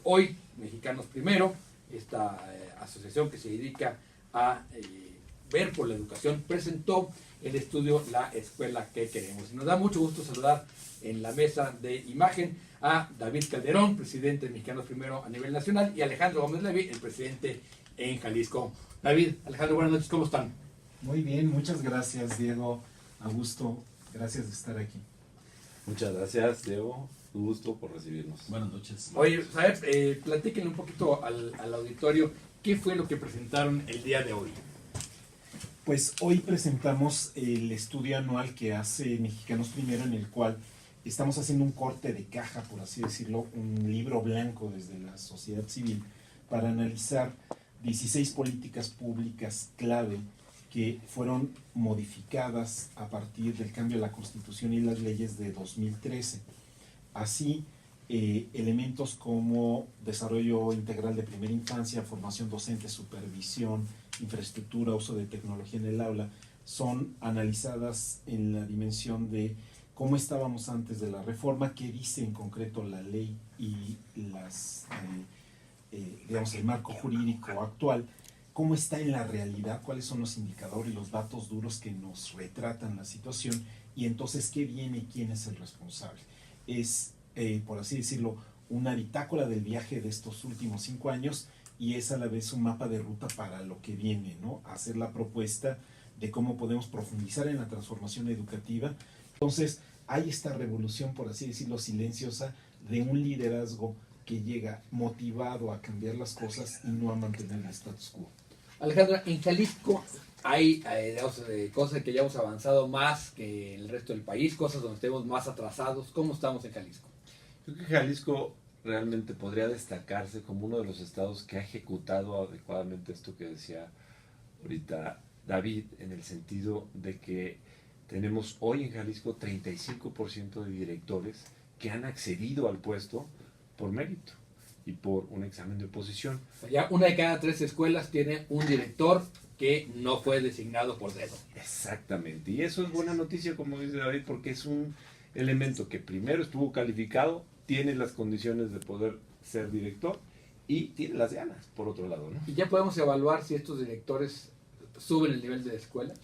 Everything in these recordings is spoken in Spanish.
Hoy, Mexicanos Primero, esta asociación que se dedica a ver por la educación, presentó el estudio La Escuela que Queremos. Y nos da mucho gusto saludar en la mesa de imagen a David Calderón, presidente de Mexicanos Primero a nivel nacional, y Alejandro Gómez Levy, el presidente en Jalisco. David, Alejandro, buenas noches, ¿cómo están? Muy bien, muchas gracias, Diego, Augusto, gracias de estar aquí. Muchas gracias, Diego. Un gusto por recibirnos. Buenas noches. Oye, platíquenle un poquito al auditorio qué fue lo que presentaron el día de hoy. Pues hoy presentamos el estudio anual que hace Mexicanos Primero, en el cual estamos haciendo un corte de caja, por así decirlo, un libro blanco desde la sociedad civil para analizar 16 políticas públicas clave que fueron modificadas a partir del cambio de la Constitución y las leyes de 2013. Así, elementos como desarrollo integral de primera infancia, formación docente, supervisión, infraestructura, uso de tecnología en el aula, son analizadas en la dimensión de cómo estábamos antes de la reforma, qué dice en concreto la ley y digamos, el marco jurídico actual, cómo está en la realidad, cuáles son los indicadores y los datos duros que nos retratan la situación, y entonces qué viene, quién es el responsable. Es, por así decirlo, una bitácora del viaje de estos últimos 5 años, y es a la vez un mapa de ruta para lo que viene, ¿no? Hacer la propuesta de cómo podemos profundizar en la transformación educativa. Entonces, hay esta revolución, por así decirlo, silenciosa, de un liderazgo que llega motivado a cambiar las cosas y no a mantener el status quo. Alejandra, en Jalisco hay cosas que ya hemos avanzado más que en el resto del país, cosas donde estemos más atrasados. ¿Cómo estamos en Jalisco? Yo creo que Jalisco realmente podría destacarse como uno de los estados que ha ejecutado adecuadamente esto que decía ahorita David, en el sentido de que tenemos hoy en Jalisco 35% de directores que han accedido al puesto por mérito y por un examen de oposición. Ya una de cada 3 escuelas tiene un director que no fue designado por dedo. Exactamente, y eso es buena noticia, como dice David, porque es un elemento que primero estuvo calificado, tiene las condiciones de poder ser director y tiene las ganas, por otro lado, ¿no? ¿Y ya podemos evaluar si estos directores suben el nivel de la escuela?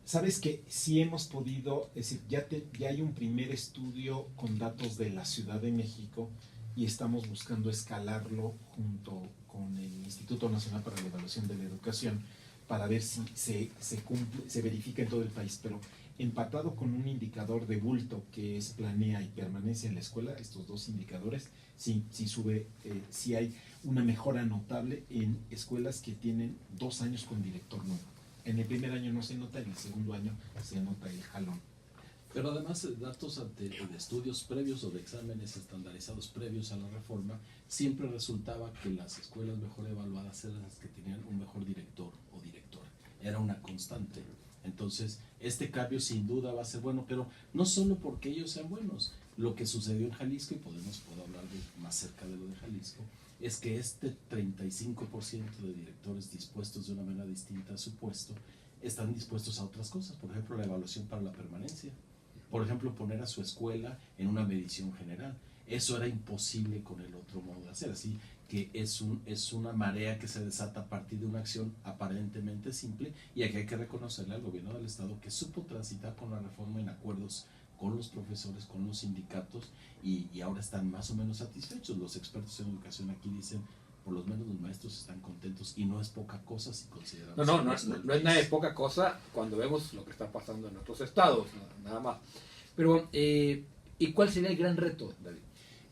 Sabes que sí hemos podido, es decir, ya hay un primer estudio con datos de la Ciudad de México, y estamos buscando escalarlo junto con el Instituto Nacional para la Evaluación de la Educación para ver si se verifica en todo el país, pero empatado con un indicador de bulto que es planea y permanencia en la escuela, estos dos indicadores, sí hay una mejora notable en escuelas que tienen 2 años con director nuevo. En el primer año no se nota, en el segundo año se nota el jalón. Pero además, datos de estudios previos o de exámenes estandarizados previos a la reforma, siempre resultaba que las escuelas mejor evaluadas eran las que tenían un mejor director o directora. Era una constante. Entonces, este cambio sin duda va a ser bueno, pero no solo porque ellos sean buenos. Lo que sucedió en Jalisco, y puedo hablar más cerca de lo de Jalisco, es que este 35% de directores dispuestos de una manera distinta a su puesto, están dispuestos a otras cosas. Por ejemplo, la evaluación para la permanencia. Por ejemplo, poner a su escuela en una medición general. Eso era imposible con el otro modo de hacer. Así que es una marea que se desata a partir de una acción aparentemente simple, y aquí hay que reconocerle al gobierno del estado que supo transitar con la reforma en acuerdos con los profesores, con los sindicatos, y ahora están más o menos satisfechos. Los expertos en educación aquí dicen, por lo menos los maestros están contentos, y no es poca cosa si consideramos... No es nada de poca cosa cuando vemos lo que está pasando en otros estados, nada más. Pero, ¿y cuál sería el gran reto, David?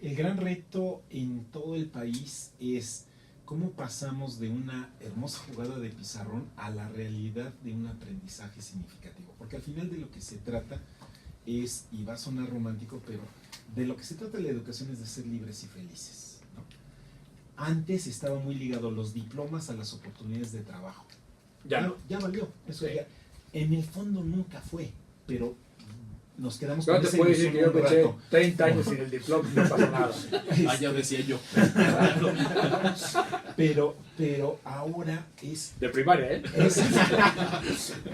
El gran reto en todo el país es cómo pasamos de una hermosa jugada de pizarrón a la realidad de un aprendizaje significativo. Porque al final de lo que se trata es, y va a sonar romántico, pero de lo que se trata la educación es de ser libres y felices, ¿no? Antes estaba muy ligado los diplomas a las oportunidades de trabajo. Ya valió, eso sí. Ya. En el fondo nunca fue, pero nos quedamos con ese ilusión que yo me eché 30 años sin el diploma y no pasa nada. Ya decía yo. pero ahora es... De primaria, ¿eh?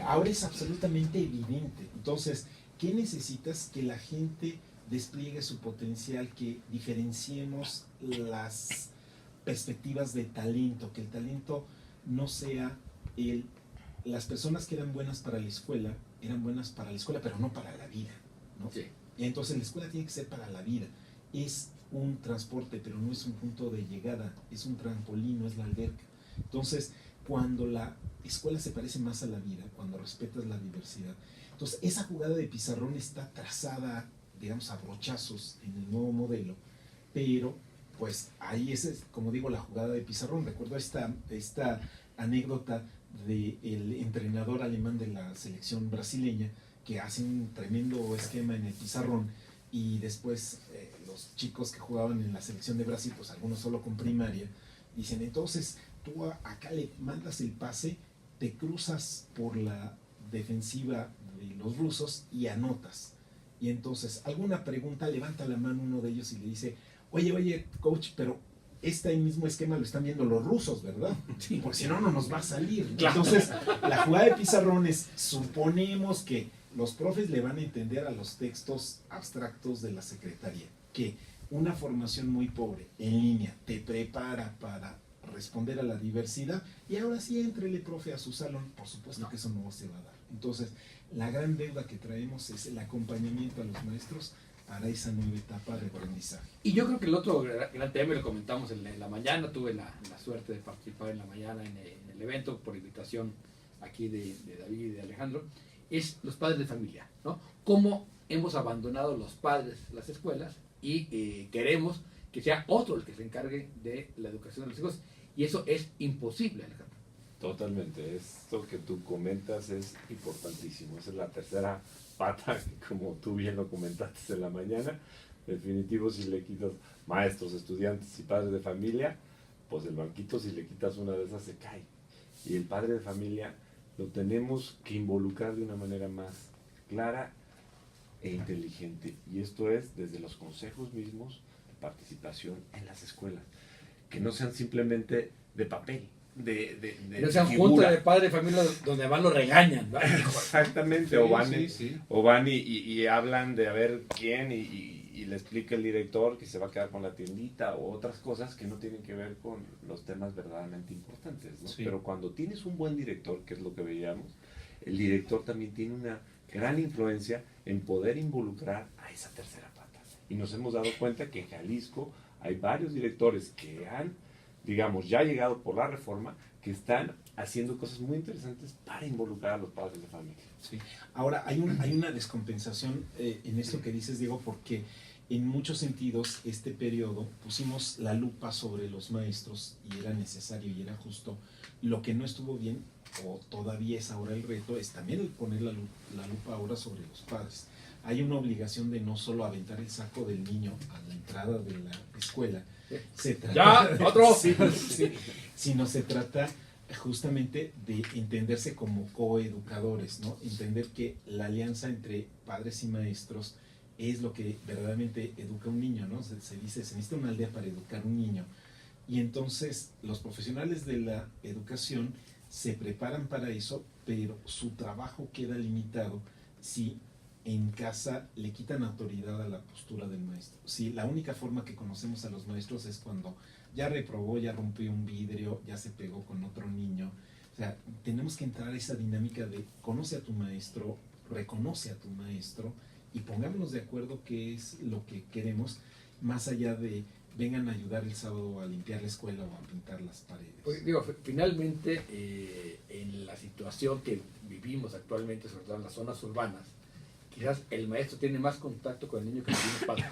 Ahora es absolutamente evidente. Entonces, ¿qué necesitas? Que la gente despliegue su potencial, que diferenciemos las perspectivas de talento, que el talento no sea las personas que eran buenas para la escuela, eran buenas para la escuela, pero no para la vida, ¿no? Sí. Y entonces la escuela tiene que ser para la vida. Es un transporte, pero no es un punto de llegada, es un trampolín, no es la alberca. Entonces, cuando la escuela se parece más a la vida, cuando respetas la diversidad, entonces esa jugada de pizarrón está trazada, digamos, a brochazos en el nuevo modelo, pero pues ahí es, como digo, la jugada de pizarrón. Recuerdo esta anécdota del entrenador alemán de la selección brasileña, que hace un tremendo esquema en el pizarrón, y después los chicos que jugaban en la selección de Brasil, pues algunos solo con primaria, dicen, entonces tú acá le mandas el pase, te cruzas por la defensiva de los rusos y anotas. Y entonces, alguna pregunta, levanta la mano uno de ellos y le dice, oye, coach, pero este mismo esquema lo están viendo los rusos, ¿verdad? Sí, porque si no, no nos va a salir, ¿no? Claro. Entonces, la jugada de pizarrón es, suponemos que los profes le van a entender a los textos abstractos de la secretaría, que una formación muy pobre en línea te prepara para responder a la diversidad, y ahora sí, éntrele, profe, a su salón. Por supuesto que eso no se va a dar. Entonces, la gran deuda que traemos es el acompañamiento a los maestros para esa nueva etapa de aprendizaje. Y yo creo que el otro gran tema, lo comentamos en la mañana, tuve la suerte de participar en la mañana en el evento por invitación aquí de David y de Alejandro, es los padres de familia, ¿no? Cómo hemos abandonado los padres las escuelas y queremos que sea otro el que se encargue de la educación de los hijos, y eso es imposible, Alejandro. Totalmente, esto que tú comentas es importantísimo. Esa es la tercera pata, como tú bien lo comentaste en la mañana. Definitivo, si le quitas maestros, estudiantes y padres de familia, pues el banquito, si le quitas una de esas, se cae. Y el padre de familia lo tenemos que involucrar de una manera más clara e inteligente. Y esto es desde los consejos mismos de participación en las escuelas. Que no sean simplemente de papel. De no sean figura. juntas de padres de familia donde van lo regañan, ¿no? Exactamente, Sí. o van y hablan de a ver quién y le explica el director que se va a quedar con la tiendita o otras cosas que no tienen que ver con los temas verdaderamente importantes, ¿no? Sí. Pero cuando tienes un buen director, que es lo que veíamos, el director también tiene una gran influencia en poder involucrar a esa tercera pata. Y nos hemos dado cuenta que en Jalisco hay varios directores que han, digamos, ya llegado por la reforma, que están haciendo cosas muy interesantes para involucrar a los padres de familia. Sí. Ahora, hay una descompensación en esto que dices, Diego, porque en muchos sentidos este periodo pusimos la lupa sobre los maestros y era necesario y era justo. Lo que no estuvo bien, o todavía es ahora el reto, es también el poner la lupa ahora sobre los padres. Hay una obligación de no solo aventar el saco del niño a la entrada de la escuela, se trata, ¡Ya! ¡Otro! sí, sino se trata justamente de entenderse como coeducadores, ¿no? Entender que la alianza entre padres y maestros es lo que verdaderamente educa a un niño, ¿no? Se dice, se necesita una aldea para educar a un niño. Y entonces los profesionales de la educación se preparan para eso, pero su trabajo queda limitado si en casa le quitan autoridad a la postura del maestro. Si la única forma que conocemos a los maestros es cuando ya reprobó, ya rompió un vidrio, ya se pegó con otro niño. O sea, tenemos que entrar a esa dinámica de conoce a tu maestro, reconoce a tu maestro y pongámonos de acuerdo qué es lo que queremos, más allá de vengan a ayudar el sábado a limpiar la escuela o a pintar las paredes. Pues, digo, finalmente, en la situación que vivimos actualmente, sobre todo en las zonas urbanas, quizás el maestro tiene más contacto con el niño que los niños padres.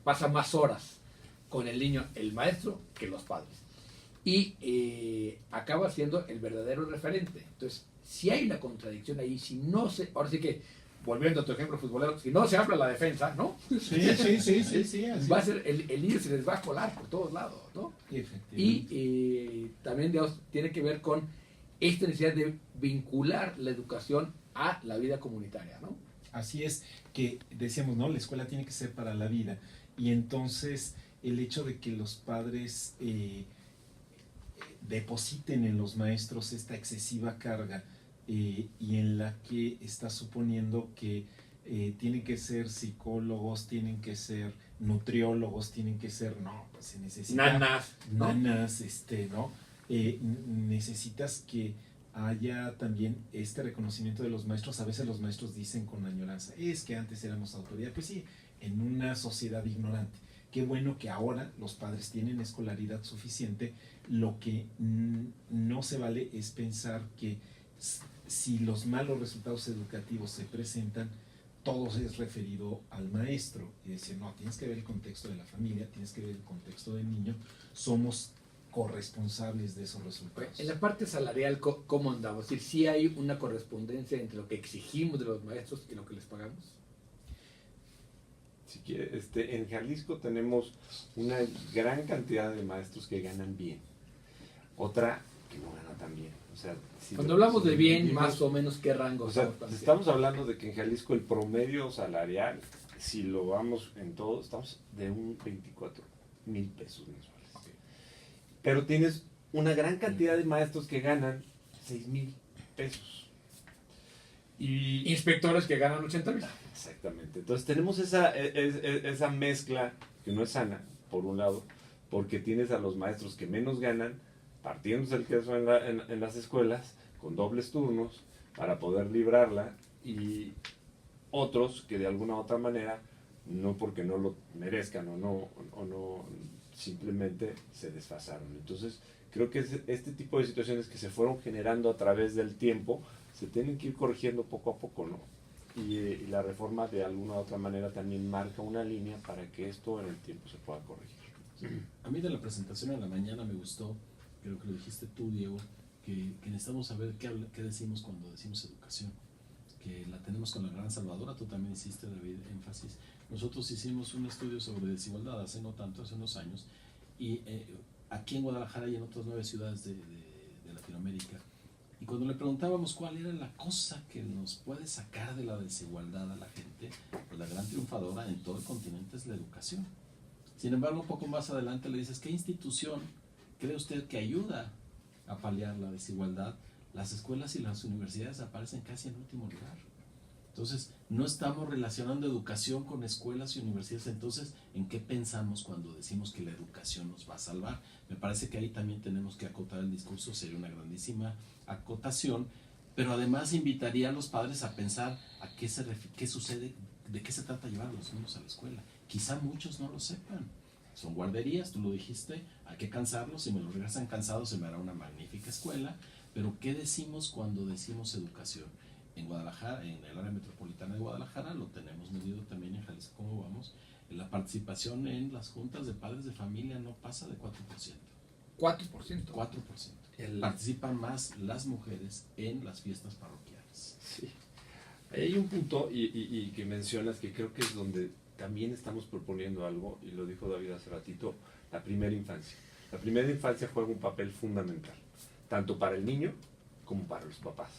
Pasa más horas con el niño, el maestro, que los padres. Y acaba siendo el verdadero referente. Entonces, si hay una contradicción ahí, si no se... Ahora sí que, volviendo a tu ejemplo futbolero, si no se habla la defensa, ¿no? Sí, así Va a ser, el niño se les va a colar por todos lados, ¿no? Y también, digamos, tiene que ver con esta necesidad de vincular la educación a la vida comunitaria, ¿no? Así es, que decíamos, ¿no? La escuela tiene que ser para la vida. Y entonces el hecho de que los padres depositen en los maestros esta excesiva carga y en la que está suponiendo que tienen que ser psicólogos, tienen que ser nutriólogos, tienen que ser, no, pues se necesita Nanas, ¿no? nanas, ¿no? Necesitas que haya también este reconocimiento de los maestros. A veces los maestros dicen con añoranza, es que antes éramos autoridad. Pues sí, en una sociedad ignorante. Qué bueno que ahora los padres tienen escolaridad suficiente. Lo que no se vale es pensar que si los malos resultados educativos se presentan, todo es referido al maestro. Y decir, no, tienes que ver el contexto de la familia, tienes que ver el contexto del niño. Somos corresponsables de esos resultados. En la parte salarial, ¿cómo andamos? Es decir, ¿sí hay una correspondencia entre lo que exigimos de los maestros y lo que les pagamos? Si quiere, en Jalisco tenemos una gran cantidad de maestros que ganan bien. Otra que no gana tan bien. O sea, Cuando hablamos de bien, dividimos, más o menos, ¿qué rango? o sea, estamos hablando de que en Jalisco el promedio salarial, si lo vamos en todo, estamos de un 24,000 pesos mensuales. Okay. Pero tienes una gran cantidad de maestros que ganan 6,000 pesos. Y Inspectores que ganan 80,000. exactamente. Entonces tenemos esa mezcla que no es sana, por un lado, porque tienes a los maestros que menos ganan, partiéndose el queso en las escuelas, con dobles turnos, para poder librarla, y otros que de alguna u otra manera, no porque no lo merezcan o no simplemente se desfasaron. Entonces, creo que este tipo de situaciones que se fueron generando a través del tiempo, se tienen que ir corrigiendo poco a poco, ¿no? Y la reforma de alguna u otra manera también marca una línea para que esto en el tiempo se pueda corregir. A mí de la presentación en la mañana me gustó, creo que lo dijiste tú, Diego, que necesitamos saber qué decimos cuando decimos educación, que la tenemos con la gran salvadora. Tú también hiciste, David, énfasis. Nosotros hicimos un estudio sobre desigualdad hace no tanto, hace unos años, y aquí en Guadalajara y en otras 9 ciudades de Latinoamérica. Y cuando le preguntábamos cuál era la cosa que nos puede sacar de la desigualdad a la gente, pues la gran triunfadora en todo el continente es la educación. Sin embargo, un poco más adelante le dices, ¿qué institución cree usted que ayuda a paliar la desigualdad? Las escuelas y las universidades aparecen casi en último lugar. Entonces, no estamos relacionando educación con escuelas y universidades. Entonces, ¿en qué pensamos cuando decimos que la educación nos va a salvar? Me parece que ahí también tenemos que acotar el discurso, sería una grandísima acotación, pero además invitaría a los padres a pensar a qué sucede, de qué se trata llevar a los niños a la escuela. Quizá muchos no lo sepan. Son guarderías, tú lo dijiste, hay que cansarlos, si me lo regresan cansados se me hará una magnífica escuela, pero ¿qué decimos cuando decimos educación? En Guadalajara, en el área metropolitana de Guadalajara, lo tenemos medido también en Jalisco, ¿cómo vamos? La participación en las juntas de padres de familia no pasa de 4%. 4%. 4%. Participan más las mujeres en las fiestas parroquiales. Sí. Hay un punto y que mencionas que creo que es donde también estamos proponiendo algo, y lo dijo David hace ratito, la primera infancia. La primera infancia juega un papel fundamental, tanto para el niño como para los papás.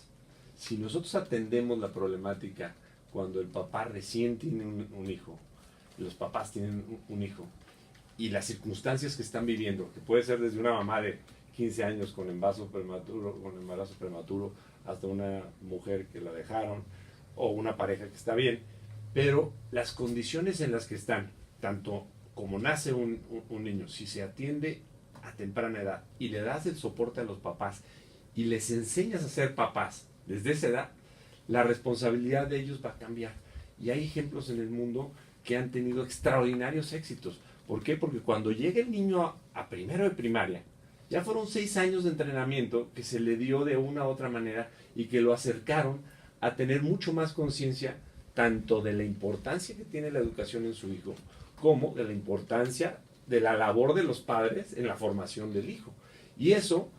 Si nosotros atendemos la problemática cuando el papá recién tiene un hijo, los papás tienen un hijo, y las circunstancias que están viviendo, que puede ser desde una mamá de 15 años con embarazo prematuro, hasta una mujer que la dejaron, o una pareja que está bien, pero las condiciones en las que están, tanto como nace un niño, si se atiende a temprana edad y le das el soporte a los papás y les enseñas a ser papás desde esa edad, la responsabilidad de ellos va a cambiar. Y hay ejemplos en el mundo que han tenido extraordinarios éxitos. ¿Por qué? Porque cuando llega el niño a primero de primaria, ya fueron 6 años de entrenamiento que se le dio de una u otra manera y que lo acercaron a tener mucho más conciencia tanto de la importancia que tiene la educación en su hijo, como de la importancia de la labor de los padres en la formación del hijo. Y eso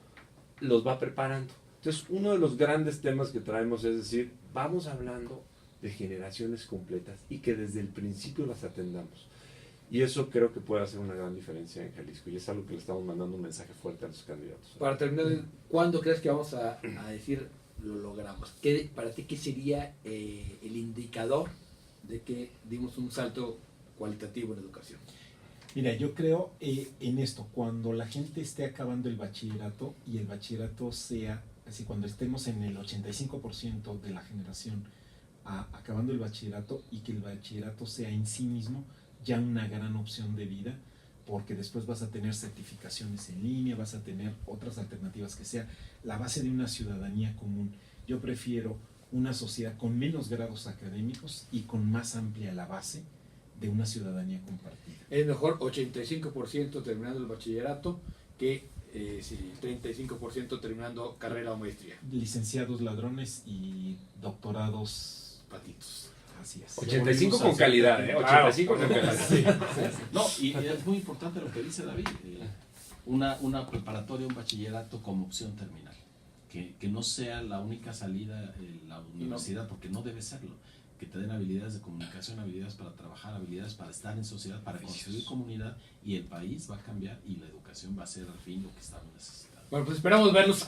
los va preparando. Entonces, uno de los grandes temas que traemos es decir, vamos hablando de generaciones completas y que desde el principio las atendamos. Y eso creo que puede hacer una gran diferencia en Jalisco, y es algo que le estamos mandando un mensaje fuerte a los candidatos. Para terminar, ¿cuándo crees que vamos a decir lo logramos? Para ti, ¿qué sería el indicador de que dimos un salto cualitativo en educación? Mira, yo creo en esto, cuando la gente esté acabando el bachillerato y el bachillerato sea, así cuando estemos en el 85% de la generación acabando el bachillerato y que el bachillerato sea en sí mismo ya una gran opción de vida, porque después vas a tener certificaciones en línea, vas a tener otras alternativas que sea la base de una ciudadanía común. Yo prefiero una sociedad con menos grados académicos y con más amplia la base de una ciudadanía compartida. Es mejor 85% terminando el bachillerato que 35% terminando carrera o maestría. Licenciados ladrones y doctorados Patitos. así es. 85 con volvimos a calidad, hacer- 85 con calidad. No, y es muy importante lo que dice David. Una preparatoria, un bachillerato como opción terminal. Que no sea la única salida la universidad, porque no debe serlo. Que te den habilidades de comunicación, habilidades para trabajar, habilidades para estar en sociedad, para construir comunidad, y el país va a cambiar y la educación va a ser al fin lo que estamos necesitando. Bueno, pues esperamos verlos,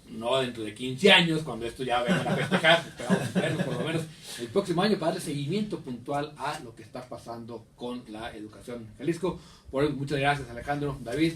no dentro de 15 años, cuando esto ya vengan a festejar, esperamos verlos por lo menos el próximo año para darle seguimiento puntual a lo que está pasando con la educación en Jalisco. Por eso, muchas gracias Alejandro, David.